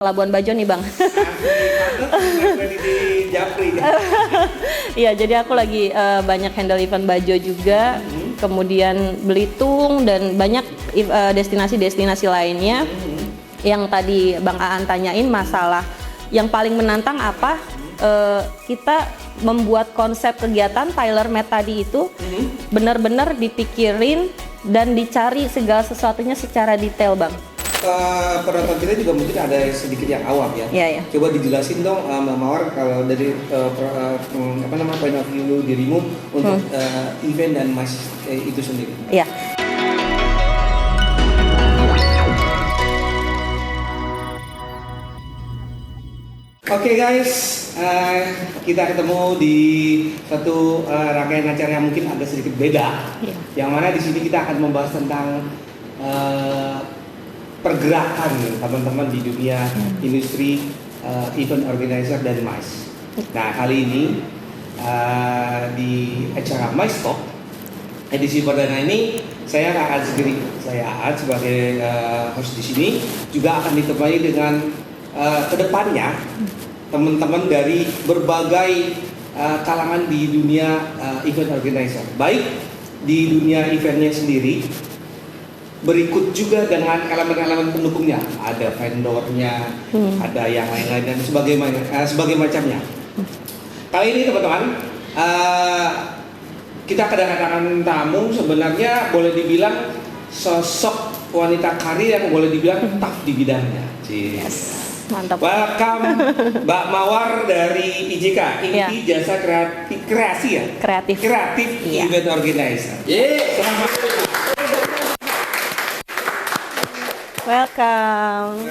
Labuan Bajo nih Bang. Di Japri. Iya, jadi aku lagi banyak handle event Bajo juga, kemudian Belitung dan banyak destinasi-destinasi lainnya. Yang tadi Bang Aan tanyain masalah yang paling menantang apa? Kita membuat konsep kegiatan tailor made tadi itu benar-benar dipikirin dan dicari segala sesuatunya secara detail Bang. Penonton kita juga mungkin ada sedikit yang awam ya. Iya. Coba dijelasin dong Mbak Mawar kalau dari point of view dirimu untuk event dan mas itu sendiri. Iya. Oke guys, kita ketemu di satu rangkaian acara yang mungkin agak sedikit beda. Iya. Yang mana di sini kita akan membahas tentang pergerakan teman-teman di dunia industri event organizer dan MICE. Nah kali ini di acara MICE Talk edisi perdana ini saya Aan sendiri, saya Aan sebagai host di sini juga akan ditemani dengan kedepannya teman-teman dari berbagai kalangan di dunia event organizer, baik di dunia eventnya sendiri. Berikut juga dengan elemen-elemen pendukungnya, ada vendornya, ada yang lain-lain dan sebagai macamnya. Kali ini teman-teman, kita kedatangan tamu sebenarnya boleh dibilang sosok wanita karir yang boleh dibilang tough di bidangnya. Yes. Mantap. Welcome Mbak Mawar dari IJK, Inti Jasa Kreasi ya? Kreatif Event Organizer. Selamat. Welcome.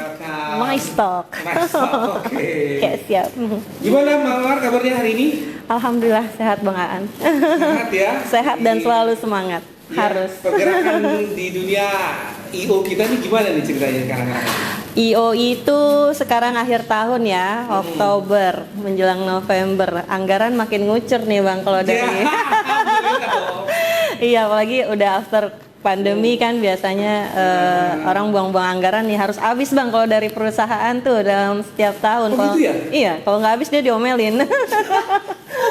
My stock. Oke. Oke, siap. Gimana Mbak Mawar kabarnya hari ini? Alhamdulillah sehat Bang Aan. Sehat ya? Sehat dan selalu semangat. Ya, Harus. pergerakan di dunia IO kita nih gimana nih ceritanya sekarang? IO itu sekarang akhir tahun ya, Oktober menjelang November. Anggaran makin ngucur nih Bang kalau dari. Iya, apalagi udah after pandemi kan biasanya orang buang-buang anggaran nih harus habis Bang kalau dari perusahaan tuh dalam setiap tahun. Gitu ya? Iya, kalau nggak habis dia diomelin.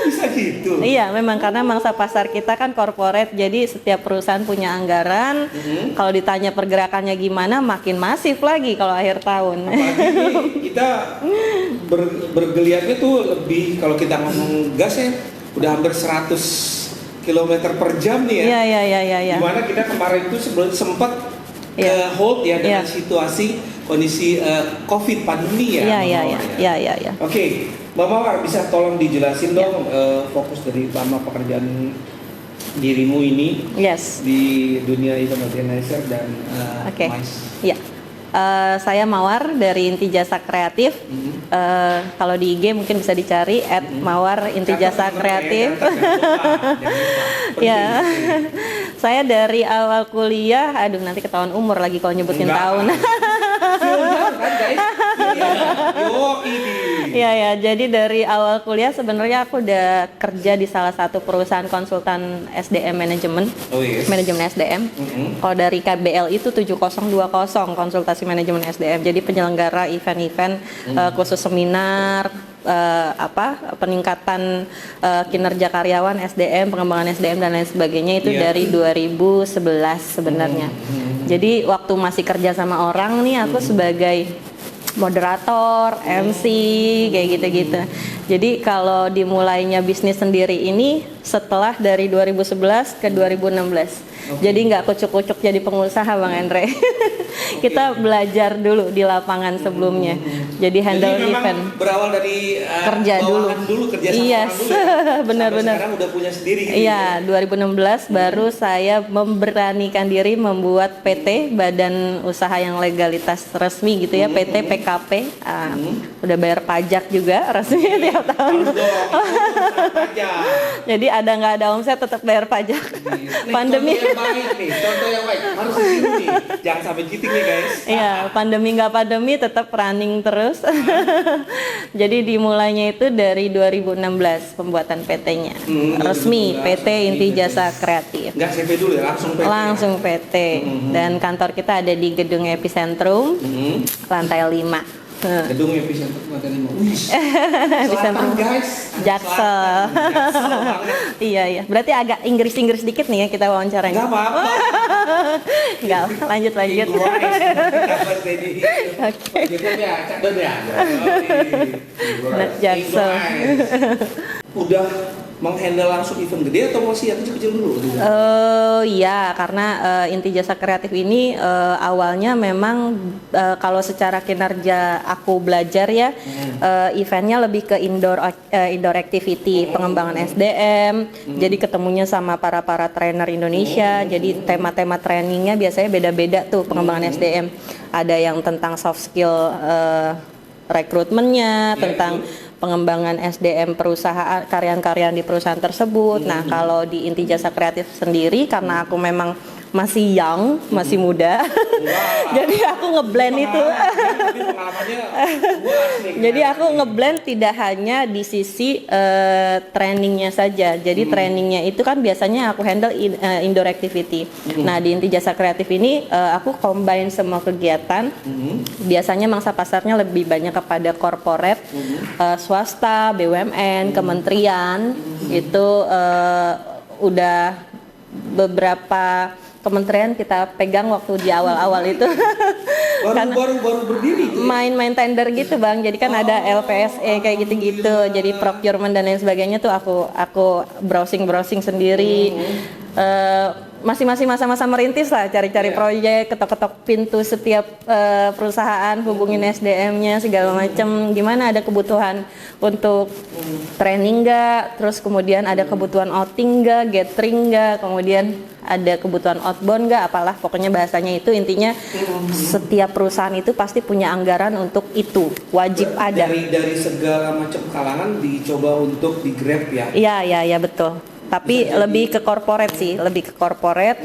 Bisa gitu? Iya, memang karena mangsa pasar kita kan corporate, jadi setiap perusahaan punya anggaran. Kalau ditanya pergerakannya gimana, makin masif lagi kalau akhir tahun. Apalagi kita bergeliatnya tuh lebih, kalau kita ngomong gas ya udah hampir 100 kilometer per jam nih ya. Iya. Dimana kita kemarin itu sebelum sempat hold ya dengan situasi kondisi COVID pandemi ya. Iya. Oke, Mbak Mawar bisa tolong dijelasin dong fokus dari lama pekerjaan dirimu ini di dunia event organizer dan MICE. Iya. Saya Mawar dari Inti Jasa Kreatif. Kalau di IG mungkin bisa dicari @mawar Inti Jasa Kreatif. Ya, saya dari awal kuliah, aduh nanti ketahuan umur lagi kalau nyebutin tahun. Ya, jadi dari awal kuliah sebenarnya aku udah kerja di salah satu perusahaan konsultan SDM manajemen, manajemen SDM. Kalau dari KBL itu 7020 konsultasi manajemen SDM. Jadi penyelenggara event-event khusus seminar, peningkatan kinerja karyawan SDM, pengembangan SDM dan lain sebagainya itu dari 2011 sebenarnya. Jadi waktu masih kerja sama orang nih aku sebagai moderator, MC, kayak gitu-gitu. Jadi kalau dimulainya bisnis sendiri ini setelah dari 2011 ke 2016. Jadi nggak kucuk-kucuk jadi pengusaha Bang Andre. Kita belajar dulu di lapangan sebelumnya. Jadi handle event. Berawal dari kerja dulu kerja sama orang dulu ya? Benar-benar. Sekarang udah punya sendiri gitu. Iya, 2016 baru saya memberanikan diri membuat PT, Badan Usaha yang Legalitas Resmi gitu ya, PT PKP. Udah bayar pajak juga resmi tiap tahun. Jadi ada nggak ada omset tetap bayar pajak. Pandemi. Contoh yang baik harus ditiru nih. Jangan sampai cheating nih guys. Iya, pandemi nggak pandemi tetap running terus. Jadi dimulainya itu dari 2016 pembuatan PT-nya. Resmi PT Inti Jasa Kreatif. Nggak CV dulu ya, langsung PT. Langsung PT. Dan kantor kita ada di gedung Epicentrum, lantai 5. Gedung epicentrum Mata Limau. Wih, Epicentrum. selatan guys. Jaksel. Jaksel banget. Iya. Berarti agak Inggris dikit nih ya kita wawancaranya. Enggak apa-apa. Enggak, lanjut. Oke. Ya, Cak Don ya. Anak Jaksel. Udah menghandle langsung event gede atau masih yang kecil-kecil dulu? Iya, karena Inti Jasa Kreatif ini awalnya memang kalau secara kinerja aku belajar ya, eventnya lebih ke indoor activity, pengembangan SDM. Jadi ketemunya sama para trainer Indonesia. Jadi tema-tema trainingnya biasanya beda-beda tuh pengembangan SDM. Ada yang tentang soft skill rekrutmennya, tentang pengembangan SDM perusahaan, karyawan-karyawan di perusahaan tersebut. Nah, kalau di Inti Jasa Kreatif sendiri, karena aku memang masih young, masih muda, jadi aku ngeblend itu. Jadi aku ngeblend tidak hanya di sisi trainingnya saja. Jadi trainingnya itu kan biasanya aku handle indoor activity. Nah, di Inti Jasa Kreatif ini aku combine semua kegiatan. Biasanya mangsa pasarnya lebih banyak kepada corporate, swasta, BUMN, kementerian. Itu udah beberapa kementerian kita pegang waktu di awal-awal itu. baru berdiri itu. Main-main tender gitu Bang. Jadi kan ada LPSE kayak gitu-gitu. Jadi procurement dan lain sebagainya tuh aku browsing sendiri. Masih masa-masa merintis lah, cari-cari proyek, ketok-ketok pintu setiap perusahaan, hubungin SDM-nya segala macam. Gimana ada kebutuhan untuk training nggak, terus kemudian ada kebutuhan outing nggak, gathering nggak, kemudian ada kebutuhan outbound nggak, apalah pokoknya bahasanya itu intinya setiap perusahaan itu pasti punya anggaran untuk itu, wajib ada. Dari segala macam kalangan dicoba untuk di grab ya. Iya betul. Tapi lebih ke corporate sih, lebih ke corporate.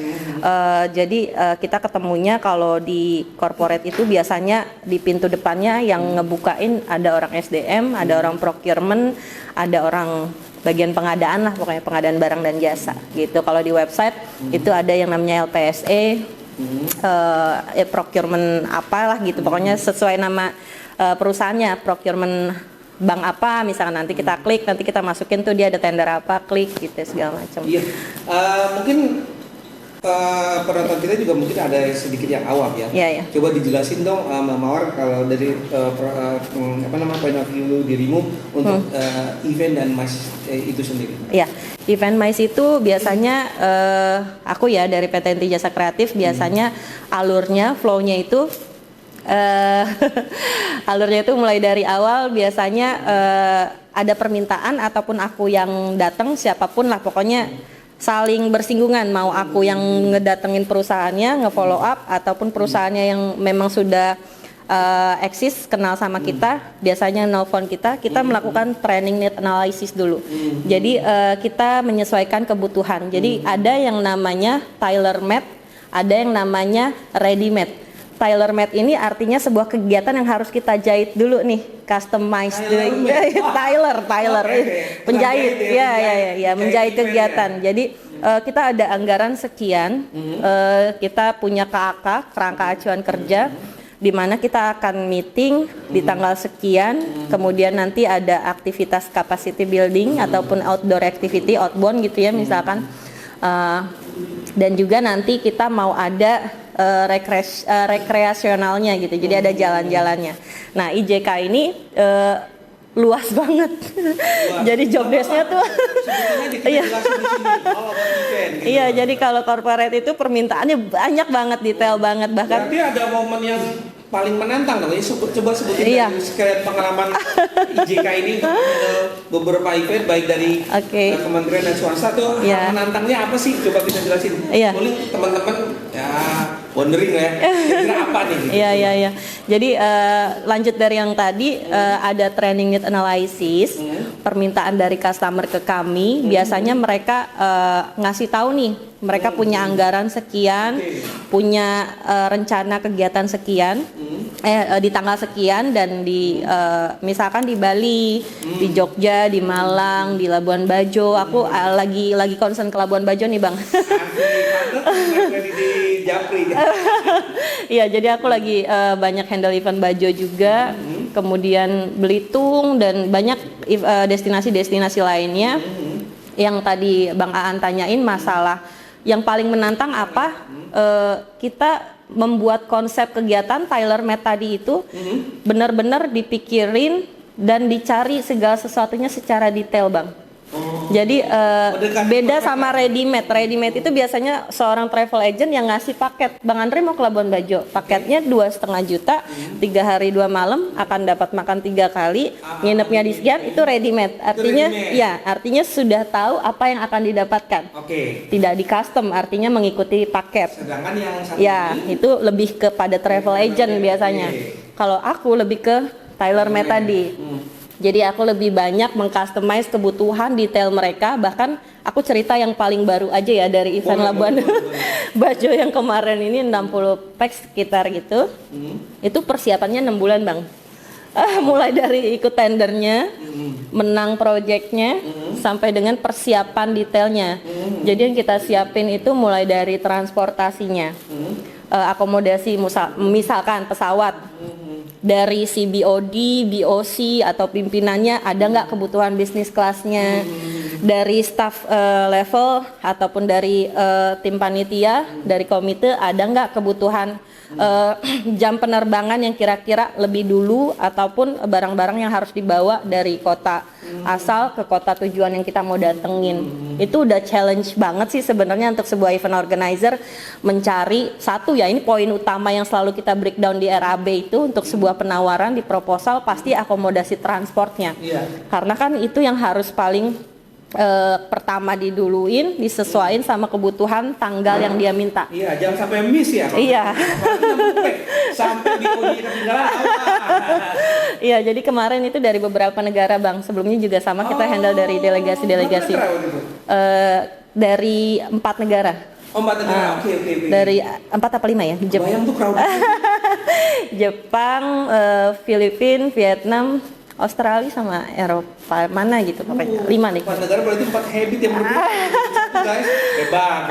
Jadi kita ketemunya kalau di corporate itu biasanya di pintu depannya yang ngebukain ada orang SDM, ada orang procurement, ada orang bagian pengadaan lah, pokoknya pengadaan barang dan jasa gitu. Kalau di website itu ada yang namanya LPSE, procurement apalah gitu, pokoknya sesuai nama perusahaannya, procurement bank apa, misalkan nanti kita klik, nanti kita masukin tuh dia ada tender apa, klik gitu segala macam. Iya, mungkin penonton kita juga mungkin ada sedikit yang awam ya. Iya. Coba dijelasin dong Mbak Mawar kalau dari point of view dirimu untuk event dan MICE itu sendiri. Iya, event MICE itu biasanya aku ya dari PT Inti Jasa Kreatif biasanya alurnya, flow-nya itu alurnya itu mulai dari awal biasanya ada permintaan ataupun aku yang datang, siapapun lah pokoknya saling bersinggungan, mau aku yang ngedatengin perusahaannya, nge-follow up, ataupun perusahaannya yang memang sudah eksis, kenal sama kita, biasanya nelfon kita melakukan training need analysis dulu. Jadi kita menyesuaikan kebutuhan. Jadi ada yang namanya tailor made, ada yang namanya ready made. Tailor made ini artinya sebuah kegiatan yang harus kita jahit dulu nih, customize dulu. Tailor, penjahit, ya, menjahit kegiatan. Jadi kita ada anggaran sekian, kita punya KAK, kerangka acuan kerja, di mana kita akan meeting di tanggal sekian, kemudian nanti ada aktivitas capacity building ataupun outdoor activity, outbound gitu ya misalkan. Dan juga nanti kita mau ada rekreasionalnya gitu, jadi ada jalan-jalannya. Nah, IJK ini luas banget. Jadi job desk-nya tuh iya, jadi kalau corporate itu permintaannya banyak banget, detail banget, bahkan berarti ada momen yang paling menantang dong. Coba sebutin dari sekalian pengalaman IJK ini untuk beberapa event baik dari kementerian dan swasta tuh menantangnya apa sih? Coba bisa jelasin. Mungkin teman-teman ya wondering ya, kira apa nih? Iya. Jadi lanjut dari yang tadi, ada training need analysis, permintaan dari customer ke kami. Biasanya mereka ngasih tahu nih, mereka punya anggaran sekian, punya rencana kegiatan sekian, di tanggal sekian, dan di misalkan di Bali, di Jogja, di Malang, di Labuan Bajo. Aku lagi concern ke Labuan Bajo nih Bang. Japri. Iya, jadi aku lagi banyak handle event Bajo juga. kemudian Belitung dan banyak destinasi-destinasi lainnya. Yang tadi Bang Aan tanyain masalah yang paling menantang apa? Kita membuat konsep kegiatan tailor made tadi itu benar-benar dipikirin dan dicari segala sesuatunya secara detail, Bang. Jadi beda sama ready made. Ready made itu biasanya seorang travel agent yang ngasih paket. Bang Andre mau ke Labuan Bajo, paketnya 2,5 juta, 3 hari 2 malam, akan dapat makan 3 kali, nginepnya di sekian, itu ready made. Artinya, artinya sudah tahu apa yang akan didapatkan. Tidak di custom, artinya mengikuti paket. Sedangkan yang satu itu lebih kepada travel agent biasanya. Kalau aku lebih ke tailor made tadi. Jadi aku lebih banyak mengcustomize kebutuhan detail mereka. Bahkan aku cerita yang paling baru aja ya dari event Labuan Bajo yang kemarin ini 60 pack sekitar gitu. Itu persiapannya 6 bulan, Bang. Mulai dari ikut tendernya, menang proyeknya, sampai dengan persiapan detailnya. Jadi yang kita siapin itu mulai dari transportasinya, akomodasi misalkan pesawat, dari si BOD, BOC atau pimpinannya ada nggak kebutuhan bisnis kelasnya, dari staff level ataupun dari tim panitia, dari komite ada nggak kebutuhan jam penerbangan yang kira-kira lebih dulu ataupun barang-barang yang harus dibawa dari kota asal ke kota tujuan yang kita mau datengin. Itu udah challenge banget sih sebenarnya untuk sebuah event organizer mencari satu ya, ini poin utama yang selalu kita breakdown di RAB itu untuk sebuah penawaran di proposal pasti akomodasi transportnya. Karena kan itu yang harus paling pertama diduluin, disesuaikan sama kebutuhan tanggal yang dia minta. Iya, jangan sampai miss ya. Sampai di ketinggalan. Iya, jadi kemarin itu dari beberapa negara, Bang. Sebelumnya juga sama, kita handle dari delegasi-delegasi. Dari 4 negara. 4 negara, oke. Dari 4 apa 5 ya? Bayang tuh crowd. Jepang, Filipina, Vietnam, Australia sama Eropa mana gitu pokoknya 5 nih. 4 negara berarti 4 habit yang berbeda. Guys, hebat.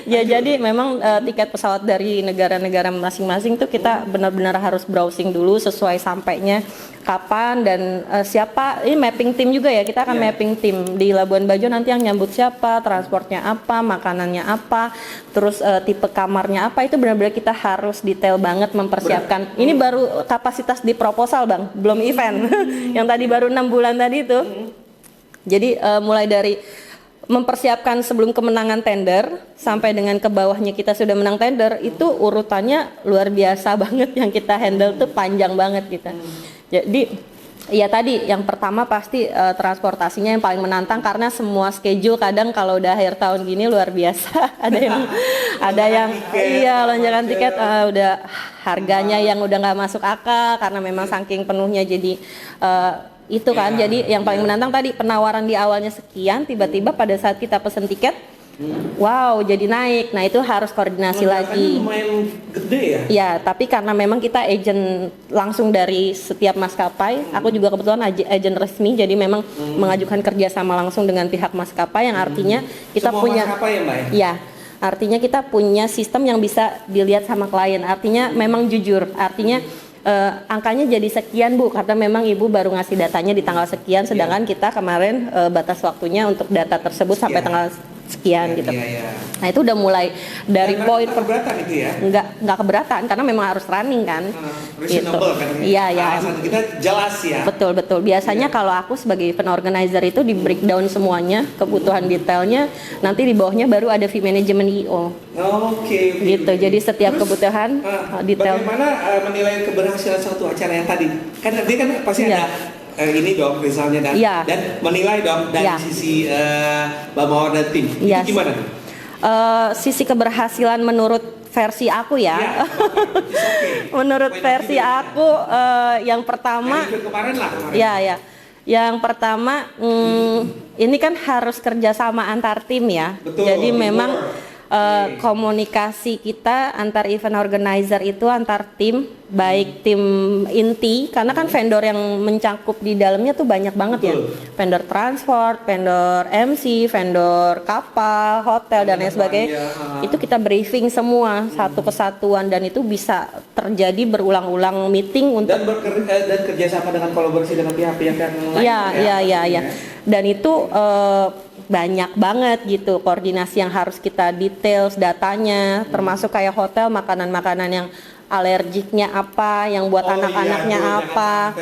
Ya jadi memang tiket pesawat dari negara-negara masing-masing tuh kita benar-benar harus browsing dulu sesuai sampainya kapan dan siapa. Ini mapping tim juga ya, kita akan mapping tim di Labuan Bajo nanti yang nyambut siapa, transportnya apa, makanannya apa, terus tipe kamarnya apa, itu benar-benar kita harus detail banget mempersiapkan. Ini baru kapasitas di proposal, Bang, belum event. Yang tadi baru 6 bulan tadi itu. Jadi mulai dari mempersiapkan sebelum kemenangan tender sampai dengan ke bawahnya kita sudah menang tender, itu urutannya luar biasa banget yang kita handle tuh panjang banget kita. Jadi ya tadi yang pertama pasti transportasinya yang paling menantang karena semua schedule kadang kalau udah akhir tahun gini luar biasa. ada yang lonjakan tiket udah harganya yang udah nggak masuk akal karena memang saking penuhnya, jadi itu kan jadi yang paling menantang tadi penawaran di awalnya sekian, tiba-tiba pada saat kita pesen tiket wow jadi naik. Nah itu harus koordinasi lagi. Lumayan gede ya? Ya tapi karena memang kita agent langsung dari setiap maskapai, aku juga kebetulan agent resmi, jadi memang mengajukan kerjasama langsung dengan pihak maskapai yang artinya kita semua punya maskapai ya, Mbak? Ya artinya kita punya sistem yang bisa dilihat sama klien, artinya memang jujur, artinya angkanya jadi sekian Bu, karena memang Ibu baru ngasih datanya di tanggal sekian, sedangkan kita kemarin batas waktunya untuk data tersebut sampai tanggal sekian gitu. Nah itu udah mulai dari poin keberatan itu ya? Enggak keberatan karena memang harus running kan. Reasonable kan? Iya. Alasan kita jelas ya. Betul. Biasanya kalau aku sebagai event organizer itu di breakdown semuanya, kebutuhan detailnya, nanti di bawahnya baru ada fee management IO. Oke. Gitu. Jadi setiap kebutuhan detail. Bagaimana menilai keberhasilan suatu acara yang tadi? Kan dia kan pasti ada ini dong misalnya dan menilai dong dari sisi Mbak Mawar dan tim. Itu gimana? Sisi keberhasilan menurut versi aku ya. Menurut versi aku yang pertama kemarin. Ya. Yang pertama ini kan harus kerjasama antar tim ya. Betul, jadi memang komunikasi kita antar event organizer itu antar tim, baik tim inti, karena kan vendor yang mencakup di dalamnya tuh banyak banget ya, vendor transport, vendor MC, vendor kapal, hotel dan lain sebagainya. Itu kita briefing semua satu kesatuan dan itu bisa terjadi berulang-ulang meeting untuk dan kerjasama dengan kolaborasi dengan pihak-pihak yang lain. Iya. Dan itu banyak banget gitu koordinasi yang harus kita details datanya, termasuk kayak hotel makanan-makanan yang alergiknya apa, yang buat anak-anaknya apa.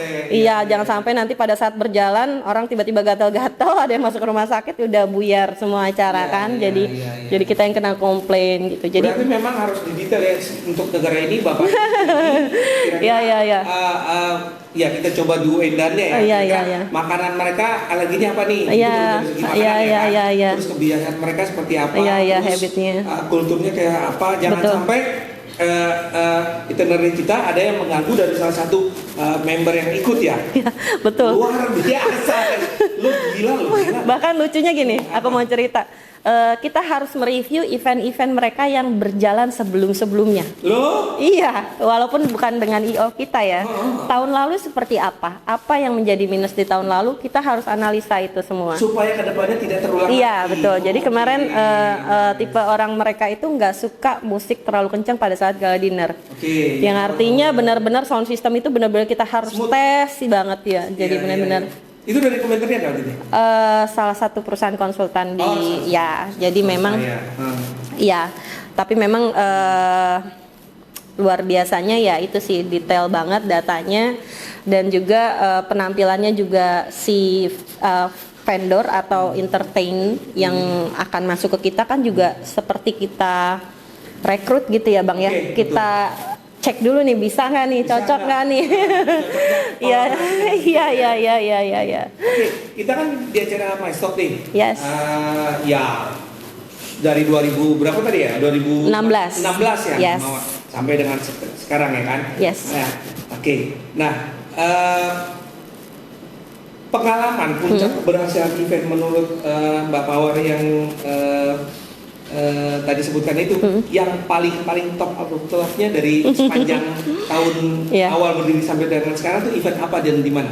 Jangan sampai nanti pada saat berjalan orang tiba-tiba gatal-gatal, ada yang masuk ke rumah sakit udah buyar semua acara kan. Jadi kita yang kena komplain gitu. Jadi berarti memang harus didetail ya untuk negara ini Bapak. Ya kita coba duendannya ya. Makanan mereka alerginya apa nih? Terus kebiasaan mereka seperti apa? Habitnya. Kulturnya kayak apa? Jangan sampai itinerary kita ada yang mengganggu dari salah satu member yang ikut ya. Betul. Luar biasa. Lu gila. Bahkan lucunya gini, aku mau cerita. Kita harus mereview event-event mereka yang berjalan sebelum-sebelumnya. Loh? Iya, walaupun bukan dengan IO kita ya. Tahun lalu seperti apa? Apa yang menjadi minus di tahun lalu? Kita harus analisa itu semua. Supaya kedepannya tidak terulang lagi. Iya, betul. Jadi kemarin tipe orang mereka itu nggak suka musik terlalu kencang pada saat gala dinner. Yang artinya benar-benar sound system itu benar-benar kita harus tes banget ya. Jadi benar-benar. Itu dari kementerian kan itu? Salah satu perusahaan konsultan jadi memang tapi memang luar biasanya ya itu sih detail banget datanya dan juga penampilannya juga si vendor atau entertain yang akan masuk ke kita kan juga seperti kita rekrut gitu ya Bang ya. Kita cek dulu nih bisa nggak nih, cocok nggak nih? Iya. Oke, kita kan di acara MyStock nih. Yes. Dari 2000 berapa tadi ya? 2016 ya. Yes. Sampai dengan sekarang ya kan? Yes. Nah, pengalaman puncak keberhasilan event menurut Mbak Mawar yang tadi sebutkan itu yang paling top nya dari sepanjang tahun awal berdiri sampai dengan sekarang tuh event apa dan di mana?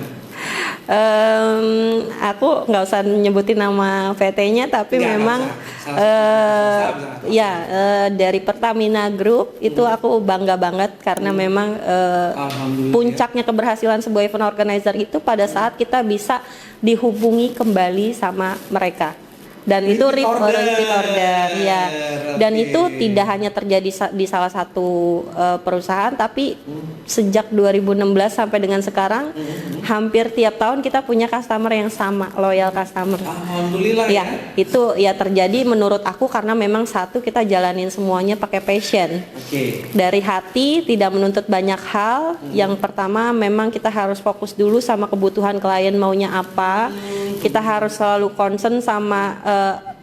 Aku nggak usah nyebutin nama VT-nya tapi memang dari Pertamina Group itu aku bangga banget karena memang puncaknya keberhasilan sebuah event organizer itu pada saat kita bisa dihubungi kembali sama mereka. Dan itu repeat order ya. Dan itu tidak hanya terjadi di salah satu perusahaan tapi sejak 2016 sampai dengan sekarang hampir tiap tahun kita punya customer yang sama, loyal customer. Alhamdulillah ya. Itu ya terjadi menurut aku karena memang satu kita jalanin semuanya pakai passion. Dari hati, tidak menuntut banyak hal. Yang pertama memang kita harus fokus dulu sama kebutuhan klien maunya apa. Kita harus selalu concern sama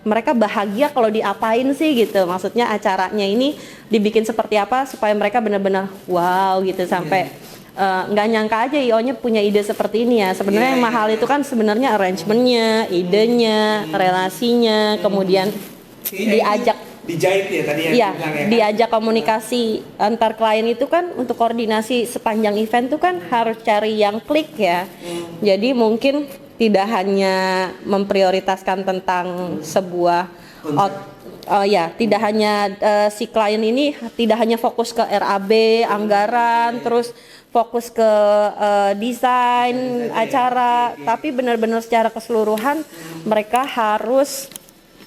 mereka bahagia kalau diapain sih gitu. Maksudnya acaranya ini dibikin seperti apa supaya mereka benar-benar wow gitu sampai nggak nyangka aja IO-nya punya ide seperti ini ya. Sebenarnya yang mahal itu kan sebenarnya arrangementnya, idenya, relasinya, kemudian dijahit ya tadi yang diajak komunikasi antar klien itu kan untuk koordinasi sepanjang event tuh kan harus cari yang klik ya. Jadi mungkin tidak hanya memprioritaskan tentang sebuah tidak hanya si klien ini tidak hanya fokus ke RAB, anggaran, terus fokus ke desain acara, tapi benar-benar secara keseluruhan mereka harus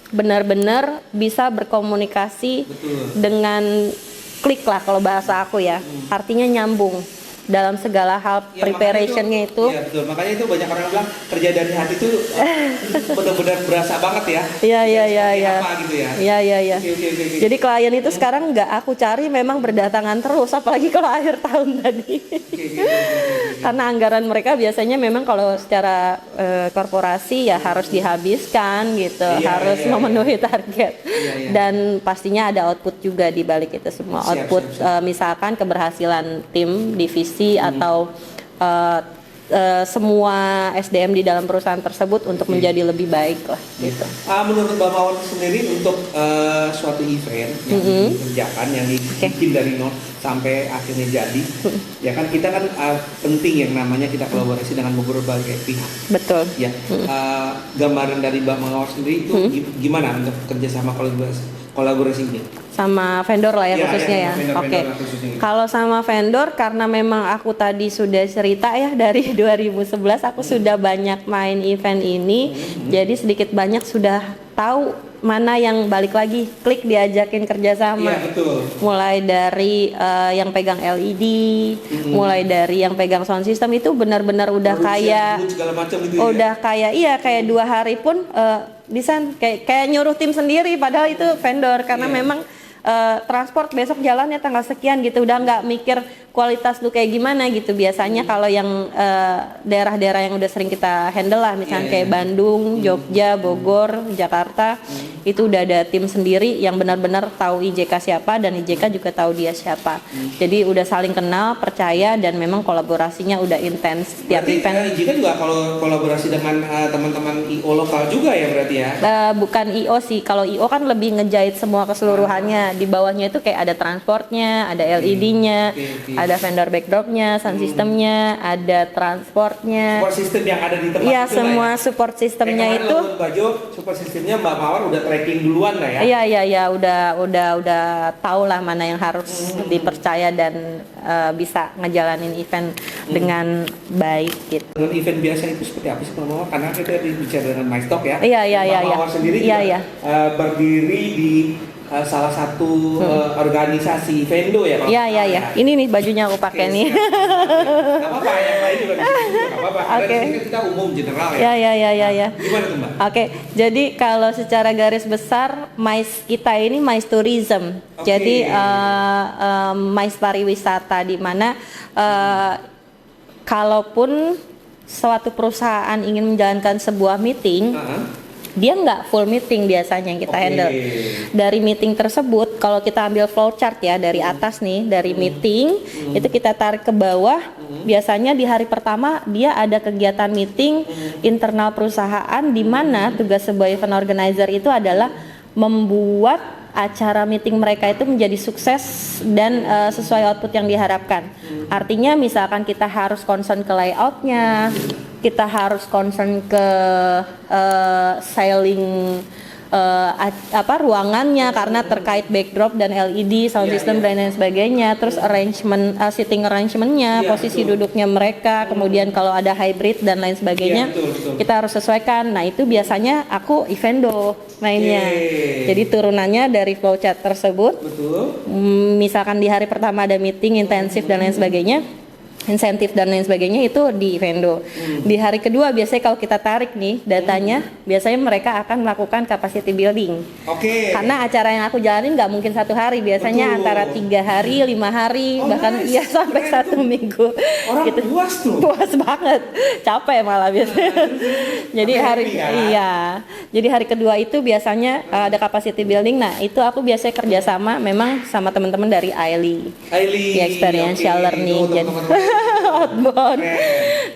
benar-benar bisa berkomunikasi dengan klik lah kalau bahasa aku ya, artinya nyambung dalam segala hal preparationnya itu. Iya betul, makanya itu banyak orang bilang kerja dari hati itu benar-benar berasa banget ya. Iya. Apa gitu ya. Iya. Okay. Jadi klien itu sekarang nggak aku cari memang berdatangan terus, apalagi kalau akhir tahun tadi. Karena anggaran mereka biasanya memang kalau secara korporasi ya harus dihabiskan gitu, harus memenuhi target. Dan pastinya ada output juga di balik itu semua. Output misalkan keberhasilan tim, divisi atau semua SDM di dalam perusahaan tersebut untuk menjadi lebih baik lah gitu. Menurut Mbak Mawar sendiri untuk suatu event yang dikerjakan, yang dibikin dari nol sampai akhirnya jadi, ya kan kita kan penting yang namanya kita kolaborasi dengan berbagai pihak. Betul. Ya, gambaran dari Mbak Mawar sendiri itu gimana untuk kerjasama kolaborasi ini? Sama vendor lah ya khususnya ya. Oke. Kalau sama vendor karena memang aku tadi sudah cerita ya dari 2011 aku sudah banyak main event ini. Jadi sedikit banyak sudah tahu mana yang balik lagi klik diajakin kerjasama. Iya, betul. Mulai dari yang pegang LED, mulai dari yang pegang sound system itu benar-benar udah kayak gitu udah kayak kayak 2 hari pun bisa kayak nyuruh tim sendiri padahal itu vendor karena memang transport besok jalannya tanggal sekian gitu, udah nggak mikir kualitas tuh kayak gimana gitu. Biasanya kalau yang daerah-daerah yang udah sering kita handle lah, misalnya kayak Bandung, Jogja, Bogor, Jakarta, itu udah ada tim sendiri yang benar-benar tahu IJK siapa dan IJK juga tahu dia siapa. Jadi udah saling kenal, percaya, dan memang kolaborasinya udah intens tiap event. IJK juga kalau kolaborasi dengan teman-teman IO lokal juga ya berarti ya? Bukan IO sih, kalau IO kan lebih ngejahit semua keseluruhannya. Di bawahnya itu kayak ada transportnya, ada LED-nya, ada vendor backdropnya, sound systemnya, ada transportnya. Support system yang ada di tempat iya, itu semua lah ya? support systemnya itu. Labuan Bajo, support systemnya Mbak Mawar udah tracking duluan lah ya? Iya, udah tahu lah mana yang harus dipercaya dan bisa ngejalanin event dengan baik gitu. Dengan event biasa itu seperti apa sih Mbak Mawar? Karena kita bicara dengan MyStock ya. Iya. Mbak Mawar sendiri juga berdiri di salah satu organisasi Vendo ya? Iya. Ini nih bajunya aku pakai nih. Gak apa-apa, yang lain juga di sini. Gak apa-apa. Oke. Kita umum general ya. Iya. Gimana tuh Mbak? Oke, jadi kalau secara garis besar MICE kita ini MICE Tourism. Jadi MICE pariwisata di mana kalaupun suatu perusahaan ingin menjalankan sebuah meeting, dia nggak full meeting biasanya yang kita handle. Dari meeting tersebut, kalau kita ambil flowchart ya dari atas nih, dari meeting itu kita tarik ke bawah. Biasanya di hari pertama dia ada kegiatan meeting internal perusahaan di mana tugas sebuah event organizer itu adalah membuat acara meeting mereka itu menjadi sukses dan sesuai output yang diharapkan. Artinya misalkan kita harus concern ke layoutnya, kita harus concern ke styling ruangannya karena terkait backdrop dan LED, sound system dan lain sebagainya. Terus arrangement, seating arrangementnya, posisi duduknya mereka, kemudian kalau ada hybrid dan lain sebagainya, kita harus sesuaikan. Nah itu biasanya aku evendo mainnya. Jadi turunannya dari flowchart tersebut. Misalkan di hari pertama ada meeting intensif dan lain sebagainya, insentif dan lain sebagainya itu di Vendo. Di hari kedua biasanya kalau kita tarik nih datanya, biasanya mereka akan melakukan capacity building. Karena acara yang aku jalanin nggak mungkin 1 hari, biasanya antara 3 hari, 5 hari, bahkan sampai 1 minggu. Orang gitu. puas tuh. Puas banget, capek malah biasanya. Jadi jadi hari kedua itu biasanya ada capacity building. Nah itu aku biasanya kerjasama memang sama teman-teman dari Aili, di experiential learning. Jadi outbound.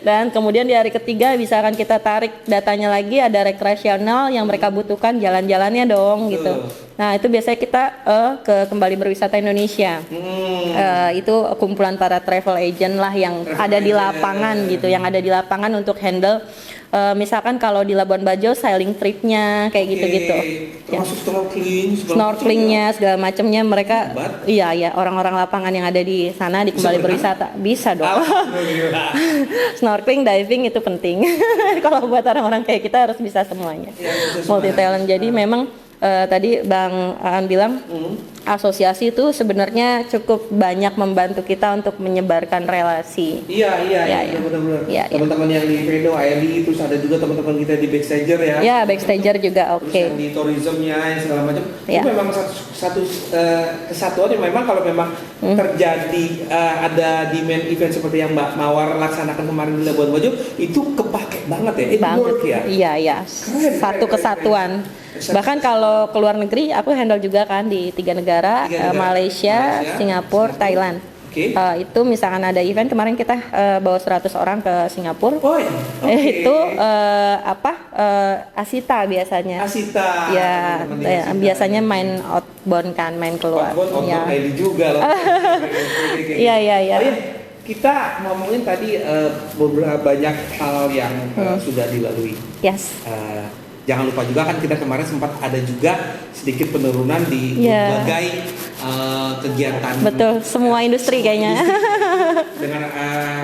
Dan kemudian di hari ketiga misalkan kita tarik datanya lagi, ada rekreasional yang mereka butuhkan jalan-jalannya dong gitu. Nah itu biasanya kita ke Kembali Berwisata Indonesia. Itu kumpulan para travel agent lah yang ada di lapangan gitu, yang ada di lapangan untuk handle misalkan kalau di Labuan Bajo sailing tripnya kayak gitu-gitu. Termasuk snorkelingnya segala macamnya mereka. Iya orang-orang lapangan yang ada di sana di Kembali Berwisata bisa dong. Snorkeling, diving itu penting. Kalau buat orang-orang kayak kita harus bisa semuanya. Multi talent. Jadi memang tadi Bang Aan bilang asosiasi itu sebenarnya cukup banyak membantu kita untuk menyebarkan relasi. Iya. Benar-benar. Teman-teman yang di Vendo, ALI, terus ada juga teman-teman kita di Backstager ya. Ya, Backstager juga oke. Terus yang di tourismnya yang segala macam. Itu memang satu kesatuan yang memang kalau memang terjadi ada demand event seperti yang Mbak Mawar laksanakan kemarin di Labuan Bajo, itu kepake banget ya. Banget ya. Iya. Satu kesatuan. Bahkan kalau ke luar negeri aku handle juga kan di 3 negara, Malaysia, Singapura, Thailand. Oke. Itu misalkan ada event kemarin kita bawa 100 orang ke Singapura. Oh, oke. Itu Asita biasanya. Asita. Ya, teman-teman di Asita. biasanya main outbound kan, main keluar. Outbound Ya. ID juga loh. Iya, iya, iya. Oh, ya. Kita ngomongin tadi beberapa banyak hal yang sudah dilalui. Yes. Jangan lupa juga kan kita kemarin sempat ada juga sedikit penurunan di Yeah. berbagai kegiatan. Betul, semua industri kayaknya. Dengan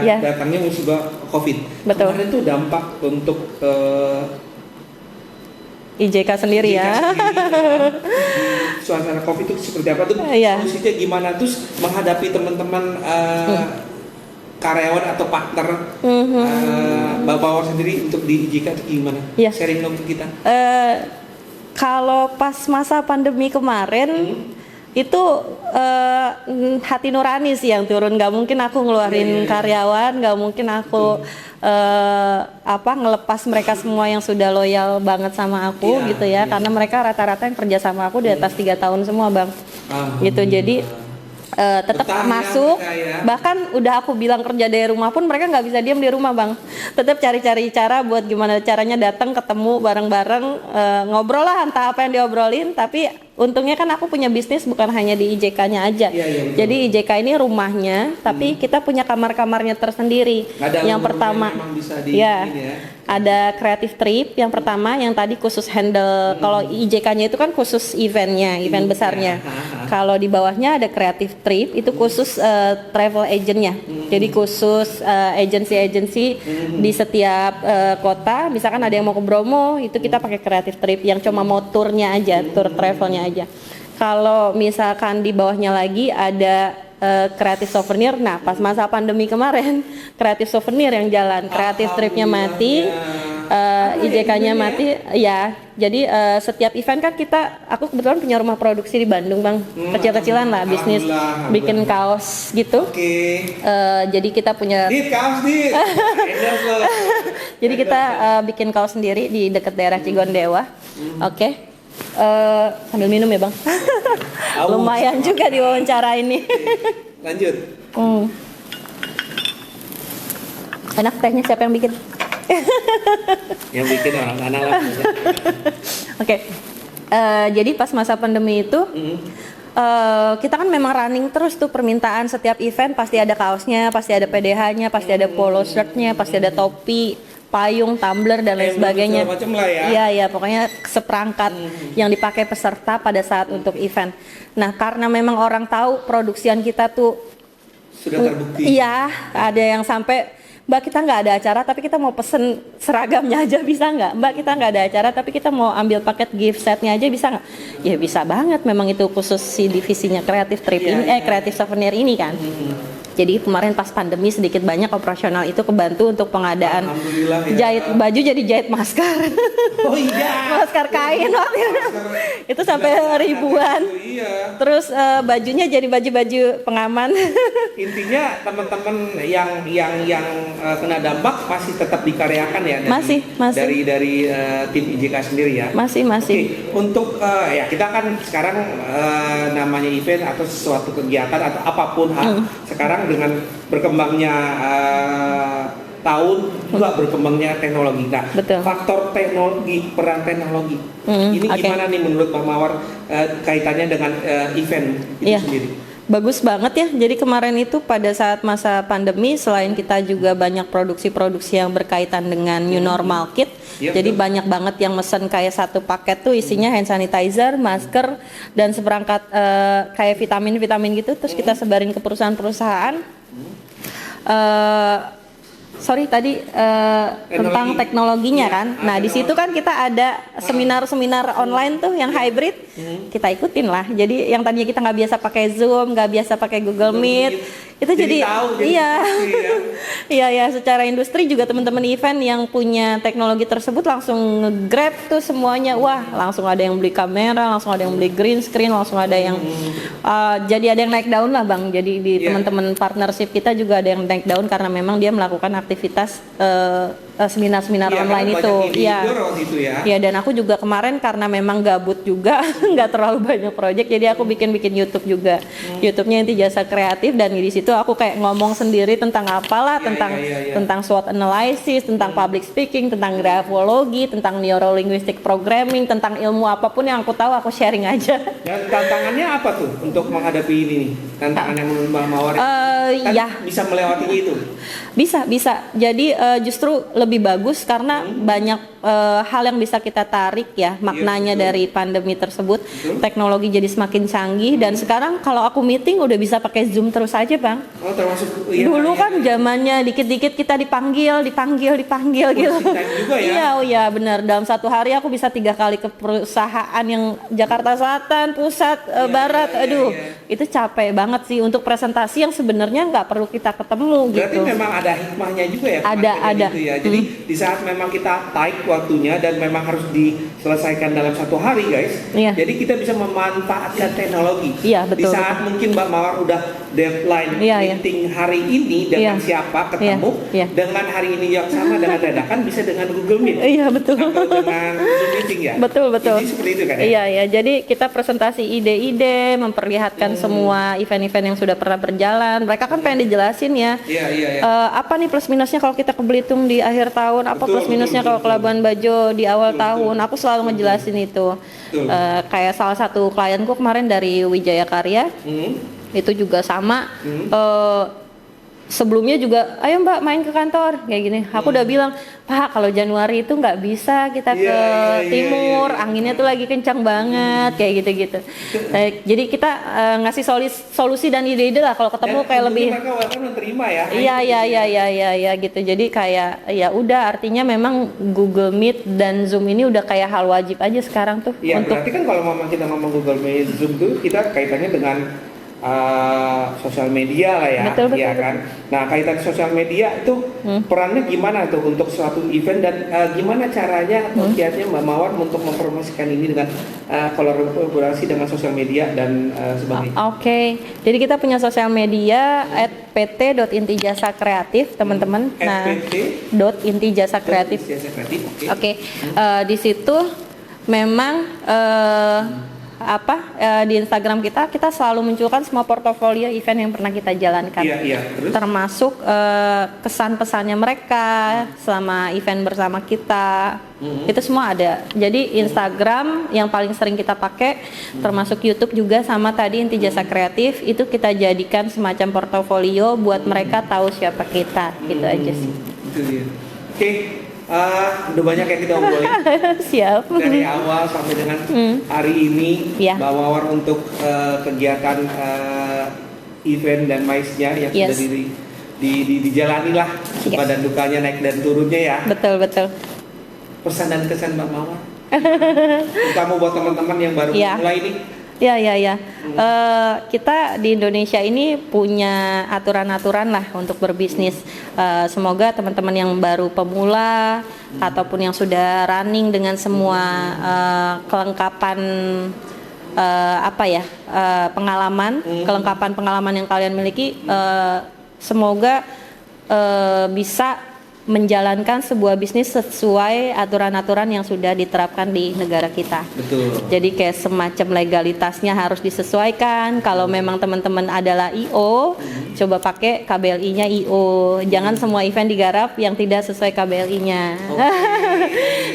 Yeah. datangnya musibah COVID. Betul. Kemarin tuh dampak untuk IJK sendiri ya. di suasana COVID itu seperti apa tuh? Iya. Solusinya gimana terus menghadapi teman-teman karyawan atau partner bawa sendiri untuk di IJK itu gimana? Iya. Sharing dong ke kita. Kalau pas masa pandemi kemarin itu hati nurani sih yang turun. Gak mungkin aku ngeluarin karyawan, gak mungkin aku ngelepas mereka semua yang sudah loyal banget sama aku gitu ya. Karena mereka rata-rata yang kerja sama aku di atas 3 tahun semua bang. Gitu jadi tetap Betah masuk, ya. bahkan udah aku bilang kerja dari rumah pun mereka nggak bisa diam di rumah bang, tetap cari-cari cara buat gimana caranya datang ketemu bareng-bareng, ngobrol lah entah apa yang diobrolin, tapi untungnya kan aku punya bisnis bukan hanya di IJK-nya aja. Iya, Jadi IJK ini rumahnya, tapi kita punya kamar-kamarnya tersendiri. Ada Yang pertama, memang bisa ya, ini ya. ada creative trip yang pertama yang tadi khusus handle. Kalau IJK-nya itu kan khusus eventnya, event besarnya. Kalau di bawahnya ada creative trip itu khusus travel agentnya. Jadi khusus agensi-agensi di setiap kota. Misalkan ada yang mau ke Bromo, itu kita pakai creative trip yang cuma mau turnya aja, tur travelnya aja. Kalau misalkan di bawahnya lagi ada kreatif souvenir. Nah, pas masa pandemi kemarin, kreatif souvenir yang jalan, kreatif tripnya mati, IJK-nya mati, ya. Jadi setiap event kan aku kebetulan punya rumah produksi di Bandung, bang, kecil-kecilan lah, bisnis bikin kaos gitu. Oke. Jadi kita punya. Kaos Jadi kita bikin kaos sendiri di dekat daerah Cigondewa. Oke. Sambil minum ya bang. Lumayan juga diwawancara ini. Lanjut. Enak tehnya, siapa yang bikin? Yang bikin orang sana lah. Oke. Jadi pas masa pandemi itu kita kan memang running terus tuh permintaan, setiap event pasti ada kaosnya, pasti ada PDH-nya, pasti ada polo shirt-nya, pasti ada topi, payung, tumbler dan lain sebagainya. Macam lah ya. Iya, pokoknya seperangkat yang dipakai peserta pada saat untuk event. Nah, karena memang orang tahu produksian kita tuh sudah terbukti. Iya, ada yang sampai, Mbak, kita nggak ada acara tapi kita mau pesen seragamnya aja, bisa nggak? Mbak, kita nggak ada acara tapi kita mau ambil paket gift setnya aja, bisa nggak? Ya bisa banget, memang itu khusus si divisinya kreatif trip ini, kreatif souvenir ini kan. Jadi kemarin pas pandemi sedikit banyak operasional itu kebantu untuk pengadaan jahit baju, jadi jahit masker. Oh iya. Masker kain waktu itu sampai ribuan. Iya. Terus bajunya jadi baju-baju pengaman. Intinya teman-teman yang kena dampak masih tetap dikaryakan ya. Masih. Dari tim IJK sendiri ya. Masih. Oke, untuk ya kita kan sekarang namanya event atau sesuatu kegiatan atau apapun sekarang dengan berkembangnya tahun juga berkembangnya teknologi. Nah, Betul. faktor teknologi, peran teknologi ini gimana nih menurut Pak Mawar kaitannya dengan event itu sendiri? Bagus banget ya. Jadi kemarin itu pada saat masa pandemi, selain kita juga banyak produksi-produksi yang berkaitan dengan new normal kit, jadi banyak banget yang mesen kayak satu paket tuh isinya hand sanitizer, masker, dan seperangkat kayak vitamin-vitamin gitu. Terus kita sebarin ke perusahaan-perusahaan. Sorry tadi tentang teknologinya kan. Nah di situ kan kita ada seminar-seminar online tuh yang hybrid, kita ikutin lah. Jadi yang tadinya kita nggak biasa pakai Zoom, nggak biasa pakai Google Meet, itu jadi iya secara industri juga teman-teman event yang punya teknologi tersebut langsung nge-grab tuh semuanya. Wah langsung ada yang beli kamera, langsung ada yang beli green screen, langsung ada yang jadi ada yang naik daun lah bang. Jadi di teman-teman partnership kita juga ada yang naik daun karena memang dia melakukan aktivitas seminar-seminar Iya, online kan itu. banyak Iya. ide-ide waktu itu ya. Ya, dan aku juga kemarin karena memang gabut juga, nggak terlalu banyak project, jadi aku bikin YouTube juga. YouTube-nya Inti Jasa Kreatif, dan di situ aku kayak ngomong sendiri tentang apalah, Iya, tentang iya, iya. tentang SWOT analysis, tentang public speaking, tentang grafologi, tentang neurolinguistic programming, tentang ilmu apapun yang aku tahu aku sharing aja. Dan tantangannya apa tuh untuk menghadapi ini nih? Tantangan yang menurut Mbak Mawar kan Ya. bisa melewatinya itu. Bisa. Jadi justru lebih bagus karena banyak hal yang bisa kita tarik ya maknanya betul. dari pandemi tersebut. Betul. Teknologi jadi semakin canggih dan sekarang kalau aku meeting udah bisa pakai Zoom terus aja, Bang. Oh, termasuk Dulu kan zamannya dikit-dikit kita dipanggil gitu. time juga ya. Iya benar. Dalam satu hari aku bisa 3 kali ke perusahaan yang Jakarta Selatan, Pusat, Barat. Aduh, itu capek banget sih untuk presentasi yang sebenarnya nggak perlu kita ketemu Berarti gitu. memang ada hikmahnya juga ya. Ada. Gitu ya. Jadi di saat memang kita tight waktunya dan memang harus diselesaikan dalam 1 hari guys. Iya. Jadi kita bisa memanfaatkan teknologi. Iya, betul, Di saat mungkin Mbak Mawar udah deadline Iya. meeting hari ini dengan Iya. siapa ketemu Iya. dengan hari ini yang sama dengan dadakan bisa dengan Google Meet. Iya betul. Atau dengan Zoom meeting ya. Betul. Jadi seperti itu kan ya. Iya. Jadi kita presentasi ide-ide, memperlihatkan semua event-event yang sudah pernah berjalan. Mereka kan pengen dijelasin ya. Iya. Apa nih plus minusnya kalau kita ke Belitung di akhir tahun? Apa Betul, plus minusnya betul, kalau ke Labuan Bajo di awal tahun? Aku selalu ngejelasin itu. Betul. Kayak salah satu klienku kemarin dari Wijaya Karya, itu juga sama. Sebelumnya juga, ayo Mbak main ke kantor kayak gini. Aku udah bilang, Pak kalau Januari itu nggak bisa kita ke timur, anginnya tuh lagi kencang banget kayak gitu-gitu. Jadi kita ngasih solusi dan ide-ide lah kalau ketemu Dan kayak lebih. mereka welcome dan terima ya. Iya gitu. Jadi kayak ya udah artinya memang Google Meet dan Zoom ini udah kayak hal wajib aja sekarang tuh Iya, untuk. berarti kan kalau memang kita ngomong Google Meet, Zoom tuh kita kaitannya dengan sosial media lah ya, Betul, ya kan. Nah, kaitan sosial media itu perannya gimana tuh untuk suatu event dan gimana caranya atau kiatnya Mbak Mawar untuk mempromosikan ini dengan kolaborasi dengan sosial media dan sebagainya. Oke. Jadi kita punya sosial media @pt.intijasakreatif teman-teman. Nah, .intijasakreatif. Oke. Di situ memang di Instagram kita selalu munculkan semua portofolio event yang pernah kita jalankan. Iya. Terus? Termasuk kesan pesannya mereka selama event bersama kita. Itu semua ada. Jadi Instagram yang paling sering kita pakai, termasuk YouTube juga sama tadi Inti Jasa Kreatif, itu kita jadikan semacam portofolio buat mereka tahu siapa kita. Gitu aja sih. Itu dia. Oke. Udah banyak yang kita obrolin. Siap. Dari awal sampai dengan hari ini, Ya. Mbak Mawar untuk kegiatan event dan MICE-nya yang Yes. sudah dijalani lah suka Yes. dan dukanya, naik dan turunnya ya. Betul. Pesan dan kesan Mbak Mawar. Kamu buat teman-teman yang baru Ya. mulai nih. Ya. Kita di Indonesia ini punya aturan-aturan lah untuk berbisnis. Semoga teman-teman yang baru pemula ataupun yang sudah running dengan semua kelengkapan kelengkapan pengalaman yang kalian miliki, semoga bisa menjalankan sebuah bisnis sesuai aturan-aturan yang sudah diterapkan di negara kita. Betul. Jadi kayak semacam legalitasnya harus disesuaikan. Kalau memang teman-teman adalah IO, coba pakai KBLI-nya IO. Jangan semua event digarap yang tidak sesuai KBLI-nya.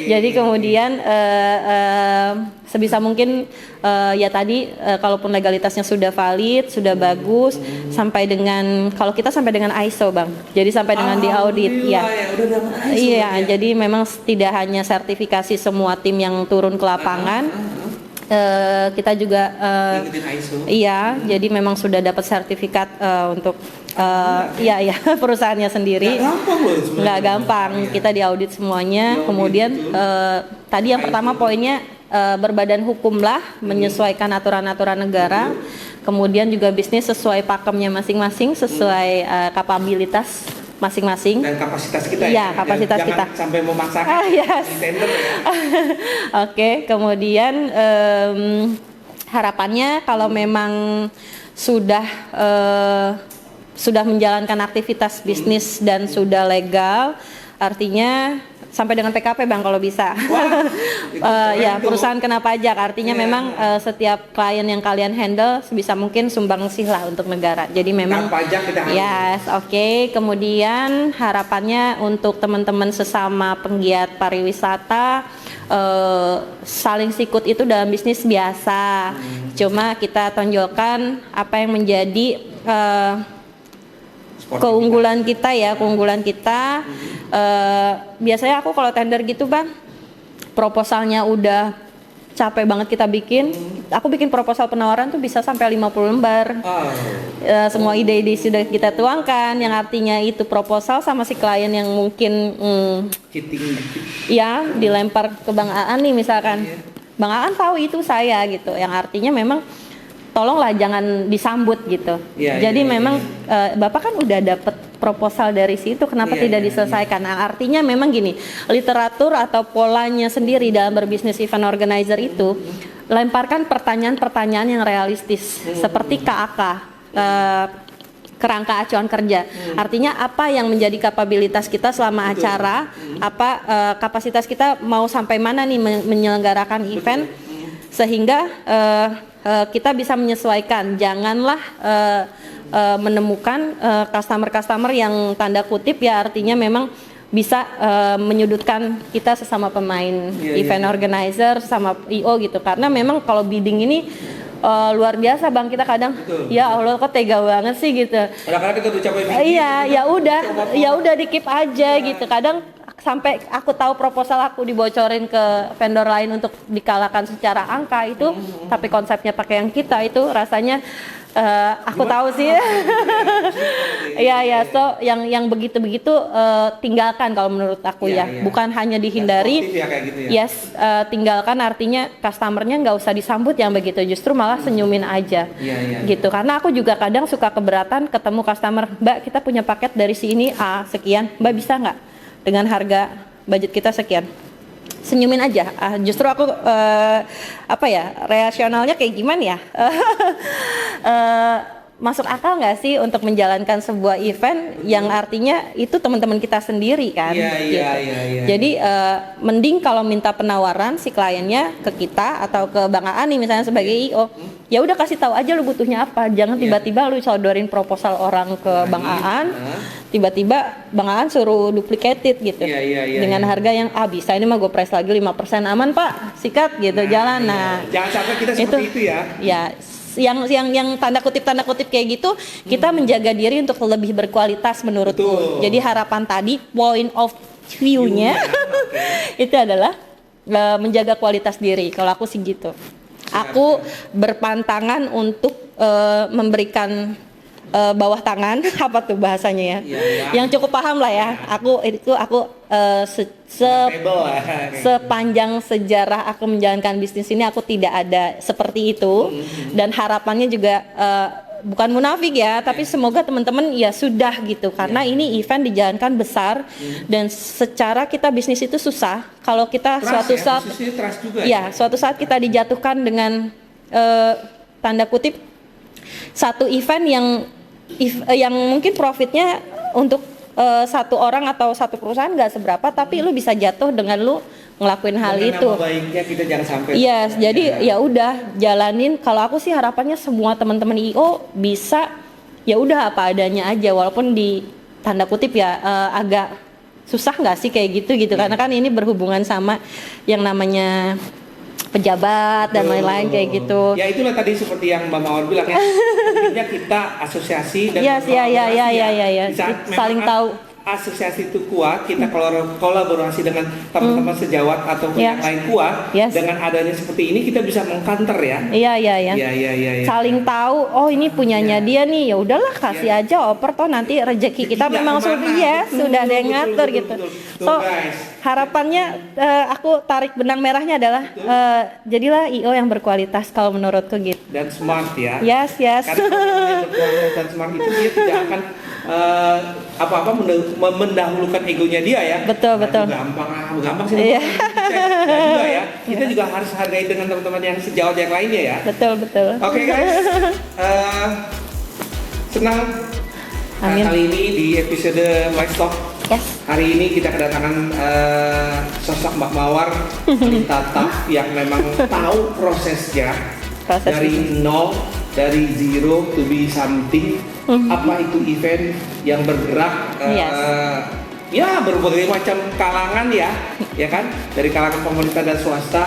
Jadi kemudian sebisa mungkin kalaupun legalitasnya sudah valid, sudah bagus, sampai dengan kalau kita sampai dengan ISO, Bang. Jadi sampai dengan diaudit ya. Iya, jadi memang tidak hanya sertifikasi semua tim yang turun ke lapangan, kita juga Ikutin ISO. iya, jadi memang sudah dapat sertifikat untuk perusahaannya sendiri. Nggak gampang loh sebenarnya. Nggak gampang, kita diaudit semuanya. Kemudian tadi yang pertama poinnya berbadan hukum lah, menyesuaikan aturan-aturan negara. Kemudian juga bisnis sesuai pakemnya masing-masing, sesuai kapabilitas masing-masing. Dan kapasitas kita Iya, kapasitas Jangan kita. sampai memaksakan Yes. di tender ya. Oke, kemudian harapannya kalau memang sudah menjalankan aktivitas bisnis dan sudah legal, artinya sampai dengan PKP Bang kalau bisa. Wah, itu Ya, keren tuh. perusahaan kena pajak. Artinya Iya. memang setiap klien yang kalian handle sebisa mungkin sumbangsih lah untuk negara. Jadi memang pajak kita harus. yes, oke. Kemudian harapannya untuk teman-teman sesama penggiat pariwisata saling sikut itu dalam bisnis biasa. Cuma kita tonjolkan apa yang menjadi keunggulan kita ya, keunggulan kita. Biasanya aku kalau tender gitu Bang, proposalnya udah capek banget kita bikin. Aku bikin proposal penawaran tuh bisa sampai 50 lembar. Semua ide-ide sudah kita tuangkan, yang artinya itu proposal sama si klien yang mungkin Cheating dikit. ya dilempar ke Bang Aan nih misalkan. Bang Aan tahu itu saya gitu, yang artinya memang tolonglah jangan disambut gitu. Jadi memang Bapak kan udah dapet proposal dari situ, kenapa tidak diselesaikan? Nah, artinya memang gini, literatur atau polanya sendiri dalam berbisnis event organizer itu lemparkan pertanyaan-pertanyaan yang realistis seperti KAK, kerangka acuan kerja. Artinya apa yang menjadi kapabilitas kita selama acara, apa kapasitas kita mau sampai mana nih menyelenggarakan event, sehingga kita bisa menyesuaikan. Janganlah menemukan customer-customer yang tanda kutip ya artinya memang bisa menyudutkan kita sesama pemain event organizer, sesama IO gitu. Karena memang kalau bidding ini luar biasa Bang, kita kadang ya Allah kok tega banget sih gitu. Kadang-kadang kita udah capek bikin. Iya, ya udah di keep aja gitu. Kadang sampai aku tahu proposal aku dibocorin ke vendor lain untuk dikalahkan secara angka itu, tapi konsepnya pakai yang kita itu rasanya aku tahu sih. Iya, so yang begitu-begitu tinggalkan kalau menurut aku ya. Bukan hanya dihindari. Ya, kayak gitu ya. Yes, tinggalkan artinya customernya nggak usah disambut yang begitu, justru malah senyumin aja. Gitu. Karena aku juga kadang suka keberatan ketemu customer, Mbak kita punya paket dari sini sekian, Mbak bisa nggak dengan harga budget kita sekian? Senyumin aja. Justru aku rasionalnya kayak gimana ya? Masuk akal nggak sih untuk menjalankan sebuah event yang artinya itu teman-teman kita sendiri kan? Iya. Jadi mending kalau minta penawaran si kliennya ke kita atau ke Bang Aan nih misalnya sebagai IO, ya udah kasih tahu aja lu butuhnya apa. Jangan tiba-tiba lu sodorin proposal orang ke Bang Aan, tiba-tiba Bang Aan suruh duplicated gitu. Dengan harga yang bisa ini mah gue price lagi 5% aman Pak, sikat gitu jalan. Nah, jangan sampai kita seperti itu ya. Ya, yang tanda kutip kayak gitu, kita menjaga diri untuk lebih berkualitas menurutku. Jadi harapan tadi point of view-nya itu adalah menjaga kualitas diri. Kalau aku sih gitu. Aku berpantangan untuk memberikan bawah tangan apa tuh bahasanya ya, yang cukup paham lah ya. Aku sepanjang sejarah aku menjalankan bisnis ini aku tidak ada seperti itu, dan harapannya juga bukan munafik ya, tapi semoga teman-teman ya sudah gitu, karena ini event dijalankan besar dan secara kita bisnis itu susah kalau kita suatu saat kita dijatuhkan dengan tanda kutip satu event yang mungkin profitnya untuk satu orang atau satu perusahaan nggak seberapa, tapi lu bisa jatuh dengan lu ngelakuin hal dengan itu. Nama baiknya kita jangan sampai. Yes, jadi ya udah jalanin. Kalau aku sih harapannya semua teman-teman IO bisa ya udah apa adanya aja, walaupun di tanda kutip ya agak susah nggak sih kayak gitu karena kan ini berhubungan sama yang namanya pejabat dan lain-lain kayak gitu. Ya itulah tadi seperti yang Mbak Mawar bilang ya. Intinya kita asosiasi dan saling tahu. Asosiasi itu kuat, kita kolaborasi dengan teman-teman sejawat atau yang lain kuat. Dengan adanya seperti ini kita bisa mengkanter ya. Iya. Saling tahu, oh ini punyanya dia nih, ya udahlah kasih aja oper toh nanti rezeki kita memang sudah ada yang ngatur gitu. So harapannya aku tarik benang merahnya adalah jadilah IO yang berkualitas kalau menurutku gitu. Dan smart ya. Yes. Karena kalau berkualitas dan smart itu dia tidak akan apa-apa mendahulukan egonya dia ya. Betul. Gampang sih. Iya. Juga ya. Kita juga harus hargai dengan teman-teman yang sejawat yang lainnya ya. Betul. Oke guys. Senang kali ini di episode Wise Talk Yes. Hari ini kita kedatangan sosok Mbak Mawar Litata yang memang tahu prosesnya Proses dari nol, dari zero to be something. Apa itu event yang bergerak? Yes. Ya berbagai macam kalangan ya kan, dari kalangan pemerintah dan swasta,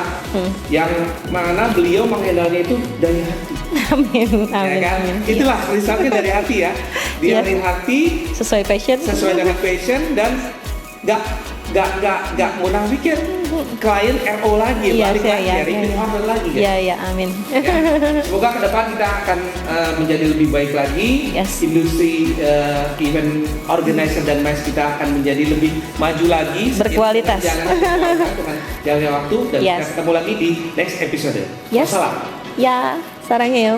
yang mana beliau mengendalinya itu dari hati. Amin, Ya amin, kan? amin. Itulah risetnya dari hati ya. Dia Yes. dari hati, Sesuai passion. sesuai dengan passion, dan nggak munafikin klien RO lagi, Iya, balik iya, lagi, iya, repeat iya. order lagi kan? Iya, iya, amin. Ya. Semoga ke depan kita akan menjadi lebih baik lagi. Yes. Industri event organizer dan MICE kita akan menjadi lebih maju lagi. Berkualitas. Dengan jalannya waktu, dan Yes. kita ketemu lagi di next episode. Yes. Wassalam. Ya, sarangnya yo.